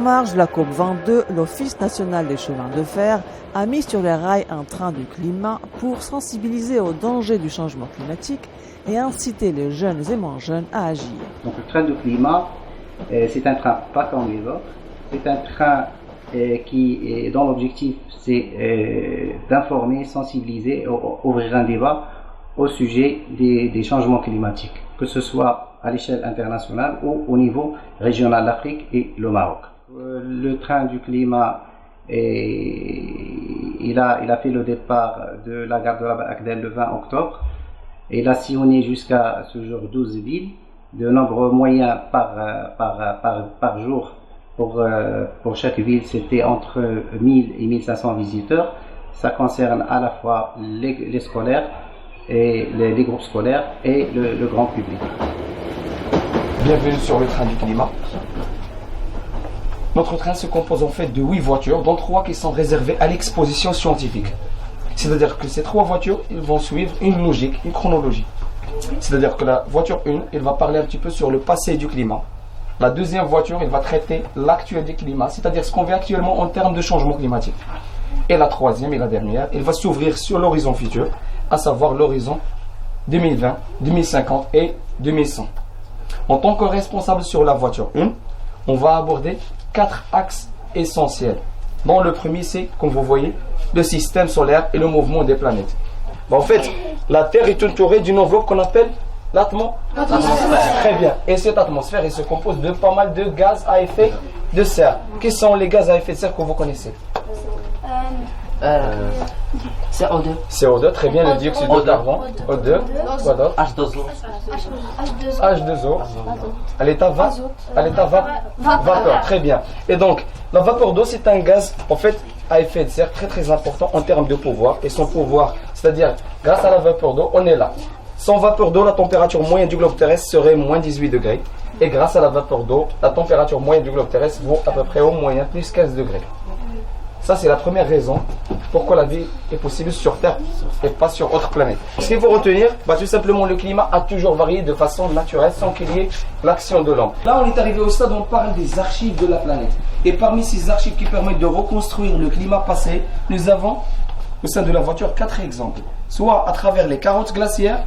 marge de la COP22, l'Office national des chemins de fer a mis sur les rails un train du climat pour sensibiliser aux dangers du changement climatique et inciter les jeunes et moins jeunes à agir. Donc le train du climat, c'est un train pas comme les autres, c'est un train dont l'objectif c'est d'informer, sensibiliser, ouvrir un débat au sujet des changements climatiques, que ce soit à l'échelle internationale ou au niveau régional d'Afrique et le Maroc. Le train du climat, il a fait le départ de la gare de la Agdel le 20 octobre et il a sillonné jusqu'à ce jour 12 villes. De nombreux moyens par jour pour chaque ville, c'était entre 1000 et 1500 visiteurs. Ça concerne à la fois les scolaires, et les groupes scolaires et le grand public. Bienvenue sur le train du climat. Notre train se compose en fait de 8 voitures, dont 3 qui sont réservées à l'exposition scientifique. C'est-à-dire que ces 3 voitures, ils vont suivre une logique, une chronologie. C'est-à-dire que la voiture 1, elle va parler un petit peu sur le passé du climat. La deuxième voiture, elle va traiter l'actuel du climat, c'est-à-dire ce qu'on vit actuellement en termes de changement climatique. Et la troisième et la dernière, elle va s'ouvrir sur l'horizon futur, à savoir l'horizon 2020, 2050 et 2100. En tant que responsable sur la voiture 1, on va aborder 4 axes essentiels. Dont le premier, c'est, comme vous voyez, le système solaire et le mouvement des planètes. En fait, la Terre est entourée d'une enveloppe qu'on appelle l'atmosphère. Très bien. Et cette atmosphère, elle se compose de pas mal de gaz à effet de serre. Quels sont les gaz à effet de serre que vous connaissez? CO2. CO2, très bien, le dioxyde de carbone. O2, quoi d'autre? H2O. H2O. À l'état vapeur, très bien. Et donc, la vapeur d'eau, c'est un gaz, en fait, à effet de serre très très important en termes de pouvoir. Et son pouvoir, c'est-à-dire, grâce à la vapeur d'eau, on est là. Sans vapeur d'eau, la température moyenne du globe terrestre serait moins 18 degrés. Et grâce à la vapeur d'eau, la température moyenne du globe terrestre vaut à peu près au moyen plus 15 degrés. Ça, c'est la première raison pourquoi la vie est possible sur Terre et pas sur autre planète. Ce qu'il faut retenir, tout simplement, le climat a toujours varié de façon naturelle sans qu'il y ait l'action de l'homme. Là, on est arrivé au stade où on parle des archives de la planète. Et parmi ces archives qui permettent de reconstruire le climat passé, nous avons au sein de la voiture 4 exemples. Soit à travers les carottes glaciaires,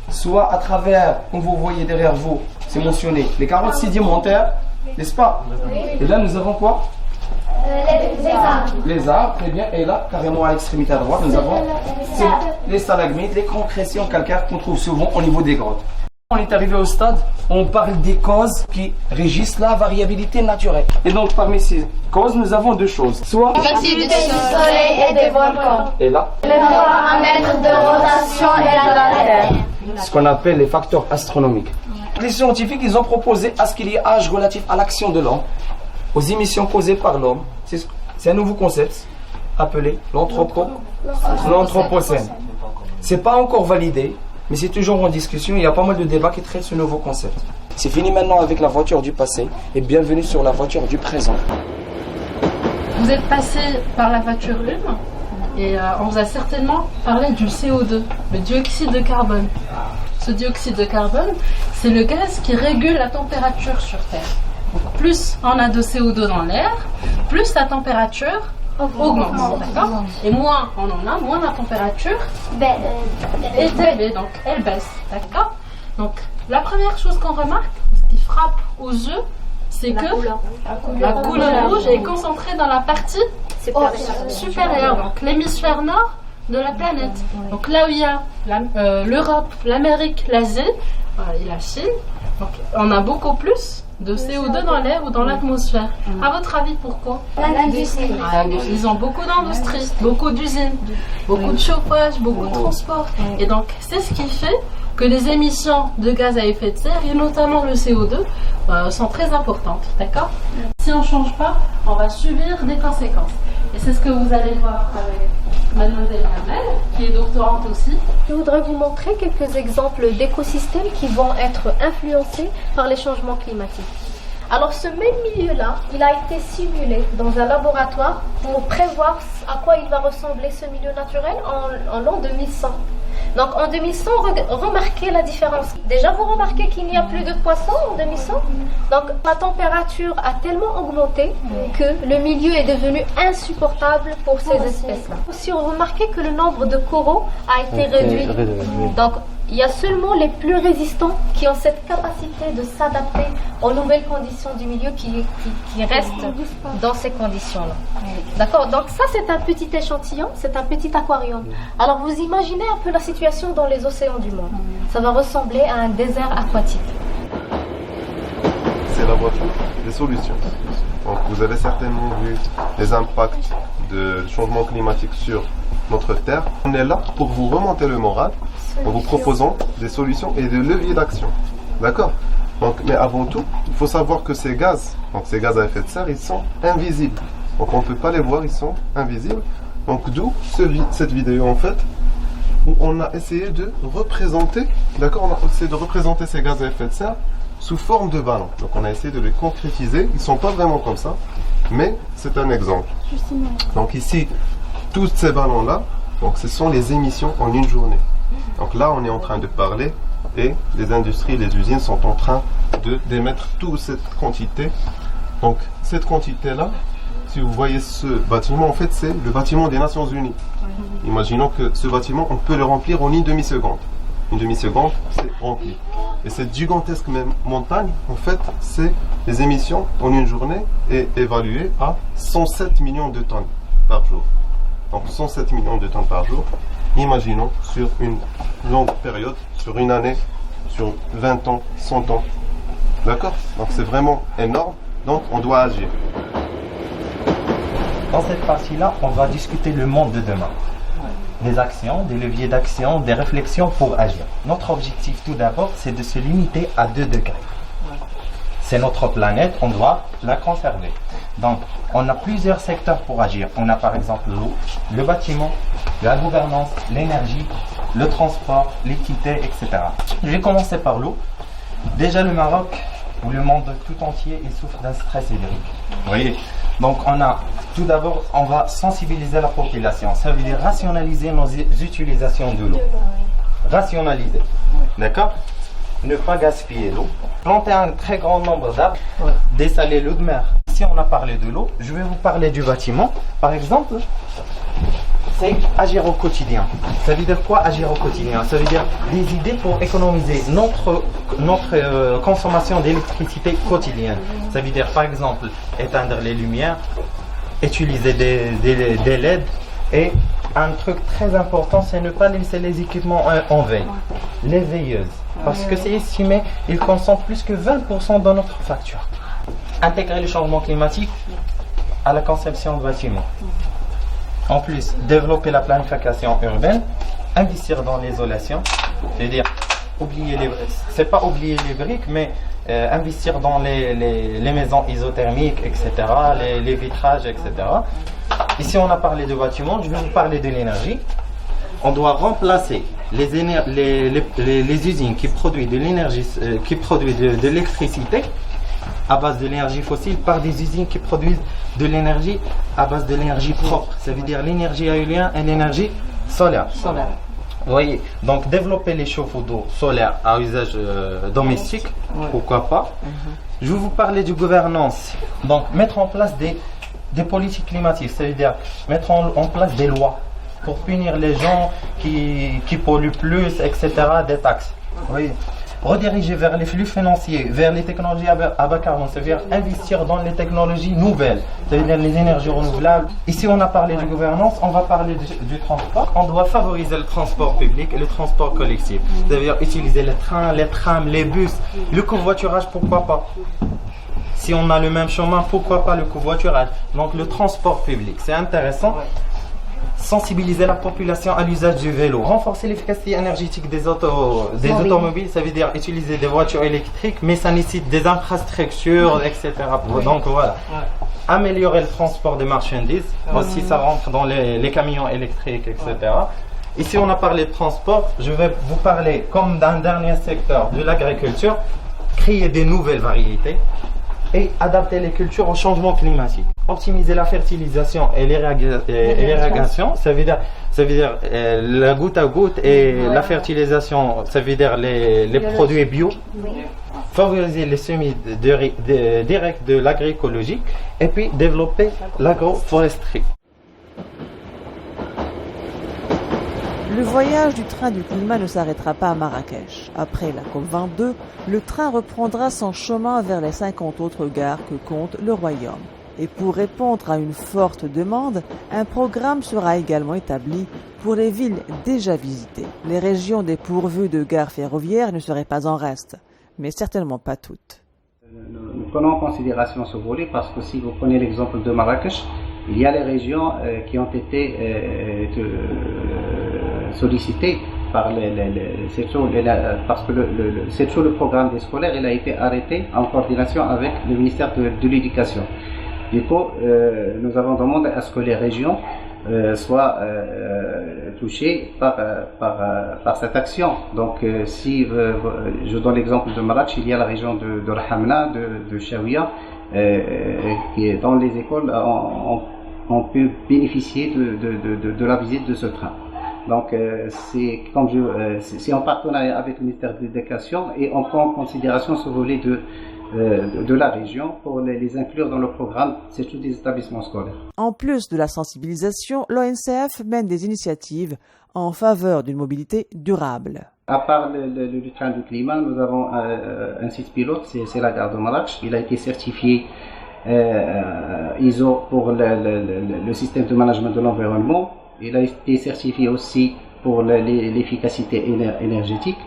soit à travers, comme vous voyez derrière vous, c'est mentionné, les carottes sédimentaires, n'est-ce pas? Et là, nous avons quoi? Les arbres, très bien. Et là, carrément à l'extrémité à droite, nous avons les stalagmites, les concrétions calcaires qu'on trouve souvent au niveau des grottes. On est arrivé au stade où on parle des causes qui régissent la variabilité naturelle. Et donc, parmi ces causes, nous avons 2 choses. Soit l'activité du soleil et des volcans. Et là, le paramètre de rotation et la Terre. Ce qu'on appelle les facteurs astronomiques. Les scientifiques, ils ont proposé à ce qu'il y ait âge relatif à l'action de l'homme, aux émissions causées par l'homme. C'est un nouveau concept appelé l'anthropocène. C'est pas encore validé, mais c'est toujours en discussion. Il y a pas mal de débats qui traitent ce nouveau concept. C'est fini maintenant avec la voiture du passé et bienvenue sur la voiture du présent. Vous êtes passé par la voiture 1 et on vous a certainement parlé du CO2, le dioxyde de carbone. Ce dioxyde de carbone, c'est le gaz qui régule la température sur Terre. Donc, plus on a de CO2 dans l'air, plus la température augmente, d'accord? Et moins on en a, moins la température est élevée, donc elle baisse, d'accord? Donc la première chose qu'on remarque, ce qui frappe aux yeux, c'est que la couleur rouge est concentrée dans la partie supérieure, donc l'hémisphère nord de la planète. Donc là où il y a l'Europe, l'Amérique, l'Asie et la Chine, donc on a beaucoup plus de CO2 dans l'air ou dans l'atmosphère. À votre avis, pourquoi? L'industrie. Ils ont beaucoup d'industries, beaucoup d'usines, beaucoup de chauffage, beaucoup de transport. Et donc, c'est ce qui fait que les émissions de gaz à effet de serre, et notamment le CO2, sont très importantes. D'accord? Si on ne change pas, on va subir des conséquences. Et c'est ce que vous allez voir avec Mademoiselle Hamel, qui est doctorante aussi. Je voudrais vous montrer quelques exemples d'écosystèmes qui vont être influencés par les changements climatiques. Alors ce même milieu-là, il a été simulé dans un laboratoire pour prévoir à quoi il va ressembler ce milieu naturel en l'an 2100. Donc en 2100, remarquez la différence. Déjà, vous remarquez qu'il n'y a plus de poissons en 2100. Donc la température a tellement augmenté que le milieu est devenu insupportable pour ces espèces-là. Aussi, on remarque que le nombre de coraux a été réduit. Donc il y a seulement les plus résistants qui ont cette capacité de s'adapter aux nouvelles conditions du milieu qui restent dans ces conditions-là. D'accord? Donc ça, c'est un petit échantillon, c'est un petit aquarium. Alors vous imaginez un peu la situation dans les océans du monde. Ça va ressembler à un désert aquatique. C'est la voiture des solutions. Donc vous avez certainement vu les impacts du changement climatique sur notre Terre. On est là pour vous remonter le moral en vous proposant des solutions et des leviers d'action. D'accord? Donc, mais avant tout, il faut savoir que ces gaz à effet de serre, ils sont invisibles. Donc on ne peut pas les voir, ils sont invisibles. Donc d'où cette vidéo en fait, où on a essayé de représenter, d'accord, on a essayé de représenter ces gaz à effet de serre sous forme de ballons. Donc on a essayé de les concrétiser. Ils ne sont pas vraiment comme ça, mais c'est un exemple. Donc ici, tous ces ballons-là, donc ce sont les émissions en une journée. Donc là, on est en train de parler et les industries, les usines sont en train d'émettre toute cette quantité. Donc cette quantité-là, si vous voyez ce bâtiment, en fait, c'est le bâtiment des Nations Unies. Imaginons que ce bâtiment, on peut le remplir en une demi-seconde. Une demi-seconde, c'est rempli. Et cette gigantesque montagne, en fait, c'est les émissions en une journée est évaluée à 107 millions de tonnes par jour. Donc 107 millions de tonnes par jour. Imaginons sur une longue période, sur une année, sur 20 ans, 100 ans. D'accord? Donc c'est vraiment énorme. Donc on doit agir. Dans cette partie-là, on va discuter le monde de demain. Des actions, des leviers d'action, des réflexions pour agir. Notre objectif tout d'abord, c'est de se limiter à 2 degrés. C'est notre planète, on doit la conserver. Donc, on a plusieurs secteurs pour agir. On a par exemple l'eau, le bâtiment, la gouvernance, l'énergie, le transport, l'équité, etc. Je vais commencer par l'eau. Déjà, le Maroc, ou le monde tout entier, il souffre d'un stress hydrique. Vous voyez? Donc, tout d'abord, on va sensibiliser la population. Ça veut dire rationaliser nos utilisations de l'eau. Rationaliser. D'accord? Ne pas gaspiller l'eau. Planter un très grand nombre d'arbres. Dessaler l'eau de mer. Si on a parlé de l'eau, je vais vous parler du bâtiment. Par exemple, c'est agir au quotidien. Ça veut dire quoi agir au quotidien? Ça veut dire des idées pour économiser notre consommation d'électricité quotidienne. Ça veut dire par exemple éteindre les lumières, utiliser des LED et un truc très important, c'est ne pas laisser les équipements en veille. Les veilleuses. Parce que c'est estimé, ils consomment plus que 20% dans notre facture. Intégrer le changement climatique à la conception de bâtiments. En plus, développer la planification urbaine, investir dans l'isolation, c'est-à-dire c'est pas oublier les briques, mais investir dans les maisons isothermiques, etc., les vitrages, etc. Ici, on a parlé de bâtiments, je vais vous parler de l'énergie. On doit remplacer les usines qui produisent de l'énergie, qui produisent de l'électricité à base de l'énergie fossile par des usines qui produisent de l'énergie à base de l'énergie propre. Ça veut dire l'énergie éolienne et l'énergie solaire. Vous voyez, donc développer les chauffe-eau d'eau solaire à usage domestique, pourquoi pas. Je vais vous parler de gouvernance. Donc mettre en place des politiques climatiques, ça veut dire mettre en place des lois pour punir les gens qui polluent plus, etc., des taxes. Vous voyez, rediriger vers les flux financiers, vers les technologies à bas carbone, ça veut dire investir dans les technologies nouvelles, ça veut dire les énergies renouvelables. Ici, on a parlé de gouvernance, on va parler du transport. On doit favoriser le transport public et le transport collectif. Ça veut dire utiliser les trains, les trams, les bus, le covoiturage, pourquoi pas. Si on a le même chemin, pourquoi pas le covoiturage. Donc le transport public, c'est intéressant. Sensibiliser la population à l'usage du vélo, renforcer l'efficacité énergétique des automobiles, ça veut dire utiliser des voitures électriques, mais ça nécessite des infrastructures, etc. Donc voilà. Améliorer le transport des marchandises, aussi ça rentre dans les camions électriques, etc. Ici on a parlé de transport, je vais vous parler comme d'un dernier secteur de l'agriculture, créer des nouvelles variétés et adapter les cultures au changement climatique. Optimiser la fertilisation et l'irrigation, ça veut dire la goutte à goutte et la fertilisation, ça veut dire les produits bio. Favoriser les semis directs de l'agroécologie et puis développer l'agroforesterie. Le voyage du train du climat ne s'arrêtera pas à Marrakech. Après la COP22, le train reprendra son chemin vers les 50 autres gares que compte le royaume. Et pour répondre à une forte demande, un programme sera également établi pour les villes déjà visitées. Les régions dépourvues de gares ferroviaires ne seraient pas en reste, mais certainement pas toutes. Nous prenons en considération ce volet parce que si vous prenez l'exemple de Marrakech, il y a les régions qui ont été sollicitées par parce que le programme des scolaires il a été arrêté en coordination avec le ministère de l'Éducation. Du coup, nous avons demandé à ce que les régions soient touchées par cette action. Donc, si je donne l'exemple de Marrakech, il y a la région de Rahamna, de Chaouia, qui dans les écoles on peut bénéficier de la visite de ce train. Donc, c'est en partenariat avec le ministère de l'Éducation et on prend en considération ce volet de la région pour les inclure dans le programme, c'est tous des établissements scolaires. En plus de la sensibilisation, l'ONCF mène des initiatives en faveur d'une mobilité durable. À part le train du climat, nous avons un site pilote, c'est la gare de Marrakech. Il a été certifié ISO pour le système de management de l'environnement. Il a été certifié aussi pour l'efficacité énergétique.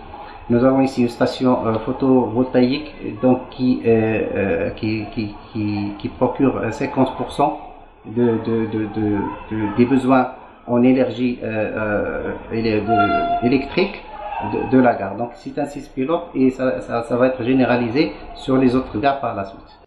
Nous avons ici une station photovoltaïque donc qui procure 50% des besoins en énergie électrique de la gare. Donc c'est un site pilote et ça va être généralisé sur les autres gares par la suite.